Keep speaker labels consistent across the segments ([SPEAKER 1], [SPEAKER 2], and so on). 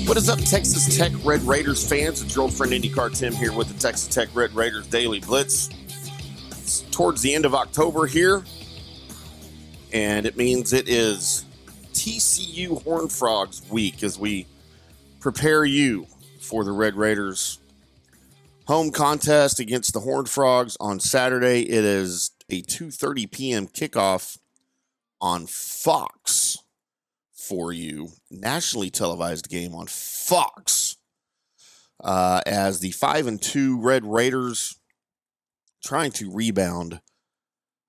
[SPEAKER 1] What is up, Texas Tech Red Raiders fans? It's your old friend IndyCar Timm here with the Texas Tech Red Raiders Daily Blitz. It's towards the end of October here, and it means it is TCU Horned Frogs week as we prepare you for the Red Raiders home contest against the Horned Frogs on Saturday. It is a 2:30 p.m. kickoff on Fox for you, nationally televised game on Fox, as the 5-2 Red Raiders trying to rebound,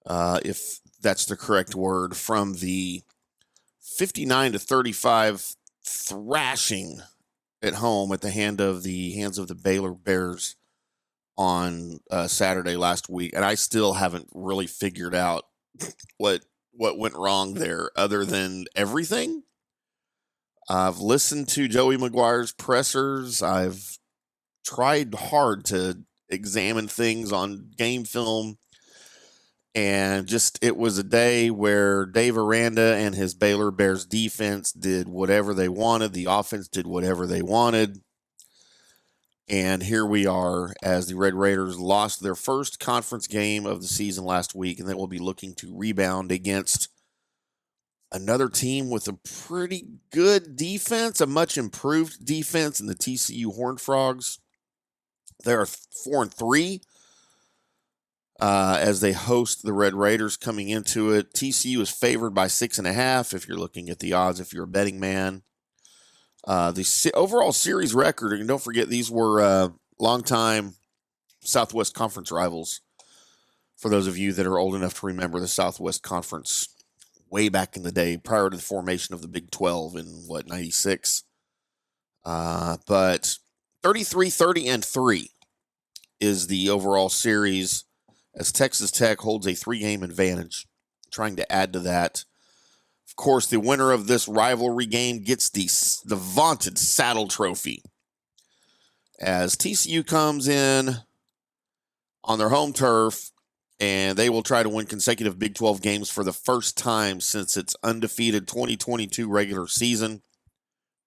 [SPEAKER 1] if that's the correct word, from the 59-35 thrashing at home at the hands of the Baylor Bears on Saturday last week. And I still haven't really figured out what went wrong there other than everything. I've listened to Joey McGuire's pressers. I've tried hard to examine things on game film, and just it was a day where Dave Aranda and his Baylor Bears defense did whatever they wanted. The offense did whatever they wanted. And here we are as the Red Raiders lost their first conference game of the season last week, and they will be looking to rebound against another team with a pretty good defense, a much improved defense in the TCU Horned Frogs. They are 4-3 as they host the Red Raiders coming into it. TCU is favored by 6.5 if you're looking at the odds, if you're a betting man. The overall series record, and don't forget these were longtime Southwest Conference rivals. For those of you that are old enough to remember the Southwest Conference way back in the day, prior to the formation of the Big 12 in, 96? But 33-30-3 is the overall series as Texas Tech holds a 3-game advantage, trying to add to that. Of course, the winner of this rivalry game gets the vaunted Saddle Trophy as TCU comes in on their home turf, and they will try to win consecutive Big 12 games for the first time since its undefeated 2022 regular season,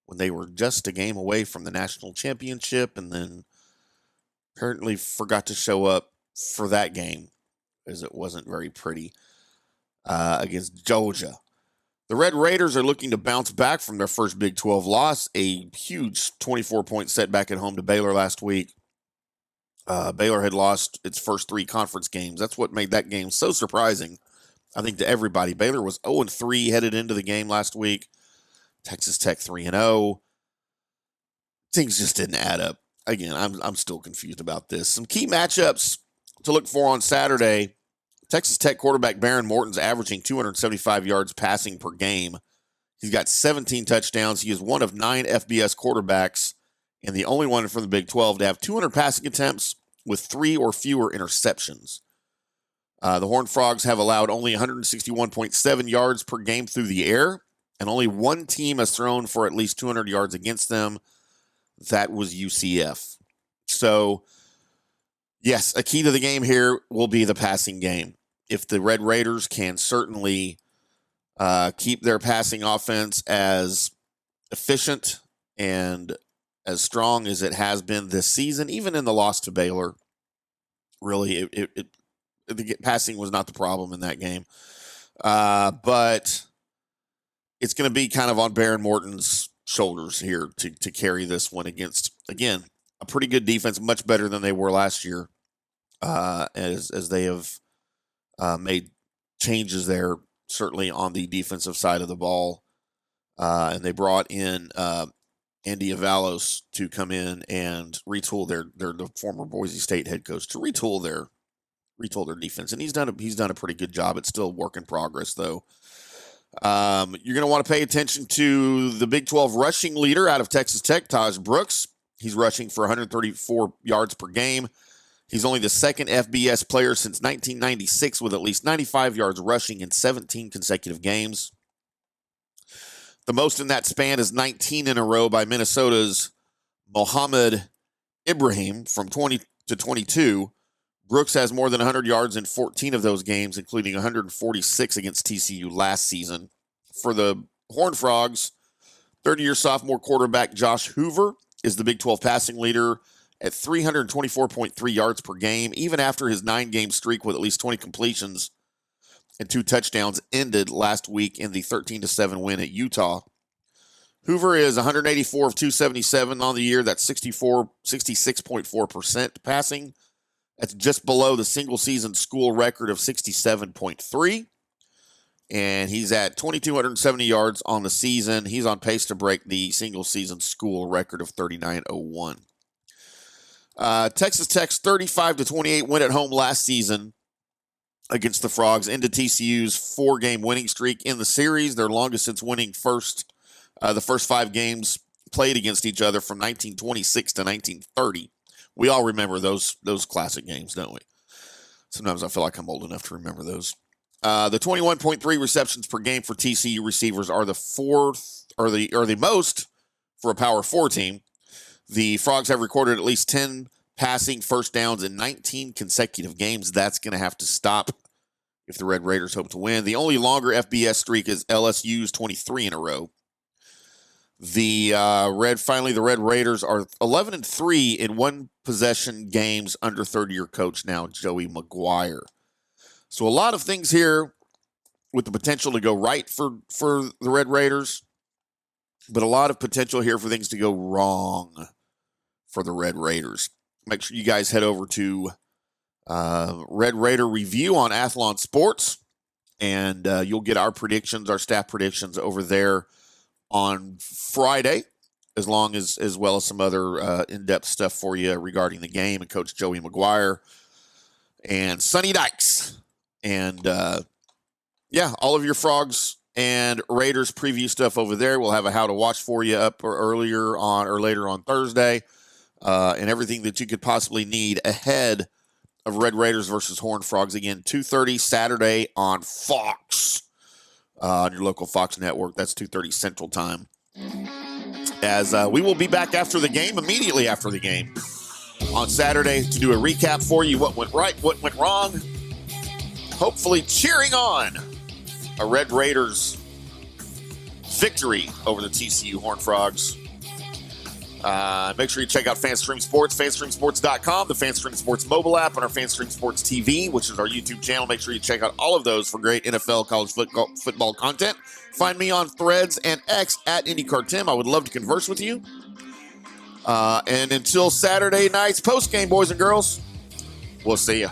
[SPEAKER 1] when they were just a game away from the national championship and then apparently forgot to show up for that game as it wasn't very pretty against Georgia. The Red Raiders are looking to bounce back from their first Big 12 loss, a huge 24-point setback at home to Baylor last week. Baylor had lost its first 3 conference games. That's what made that game so surprising, I think, to everybody. Baylor was 0-3 headed into the game last week. Texas Tech 3-0. Things just didn't add up. Again, I'm still confused about this. Some key matchups to look for on Saturday. Texas Tech quarterback Baron Morton's averaging 275 yards passing per game. He's got 17 touchdowns. He is one of 9 FBS quarterbacks and the only one from the Big 12 to have 200 passing attempts with 3 or fewer interceptions. The Horned Frogs have allowed only 161.7 yards per game through the air, and only one team has thrown for at least 200 yards against them. That was UCF. So, yes, a key to the game here will be the passing game. If the Red Raiders can certainly keep their passing offense as efficient and as strong as it has been this season, even in the loss to Baylor, really, the passing was not the problem in that game. But it's going to be kind of on Baron Morton's shoulders here to carry this one against, again, a pretty good defense, much better than they were last year, as they have made changes there, certainly on the defensive side of the ball. And they brought in Andy Avalos to come in and retool the former Boise State head coach to retool their defense. And he's done a pretty good job. It's still a work in progress, though. You're going to want to pay attention to the Big 12 rushing leader out of Texas Tech, Taj Brooks. He's rushing for 134 yards per game. He's only the second FBS player since 1996 with at least 95 yards rushing in 17 consecutive games. The most in that span is 19 in a row by Minnesota's Mohamed Ibrahim from 20 to 22. Brooks has more than 100 yards in 14 of those games, including 146 against TCU last season. For the Horned Frogs, 30-year sophomore quarterback Josh Hoover is the Big 12 passing leader at 324.3 yards per game, even after his 9-game streak with at least 20 completions and 2 touchdowns ended last week in the 13-7 win at Utah. Hoover is 184 of 277 on the year. That's 66.4% passing. That's just below the single-season school record of 67.3. And he's at 2,270 yards on the season. He's on pace to break the single-season school record of 3,901. Texas Tech's 35-28 win at home last season against the Frogs into TCU's 4-game winning streak in the series, their longest since winning the first 5 games played against each other from 1926 to 1930. We all remember those classic games, don't we? Sometimes I feel like I'm old enough to remember those. The 21.3 receptions per game for TCU receivers are the most for a Power 4 team. The Frogs have recorded at least 10 passing first downs in 19 consecutive games. That's going to have to stop if the Red Raiders hope to win. The only longer FBS streak is LSU's 23 in a row. The Red Raiders are 11-3 in one-possession games under third-year coach now, Joey McGuire. So a lot of things here with the potential to go right for the Red Raiders, but a lot of potential here for things to go wrong for the Red Raiders. Make sure you guys head over to Red Raider Review on Athlon Sports, and you'll get our predictions, our staff predictions over there on Friday, as well as some other in-depth stuff for you regarding the game and Coach Joey McGuire and Sonny Dykes. And, all of your Frogs and Raiders preview stuff over there. We'll have a how to watch for you up or later on Thursday, and everything that you could possibly need ahead of Red Raiders versus Horned Frogs. Again, 2:30 Saturday on Fox, on your local Fox network. That's 2:30 Central Time. As we will be back immediately after the game on Saturday to do a recap for you, what went right, what went wrong. Hopefully cheering on a Red Raiders victory over the TCU Horned Frogs. Make sure you check out FanStream Sports, fanstreamsports.com, the FanStream Sports mobile app, and our FanStream Sports TV, which is our YouTube channel. Make sure you check out all of those for great NFL college football content. Find me on Threads and X at IndyCarTim. I would love to converse with you. And until Saturday night's postgame, boys and girls, we'll see you.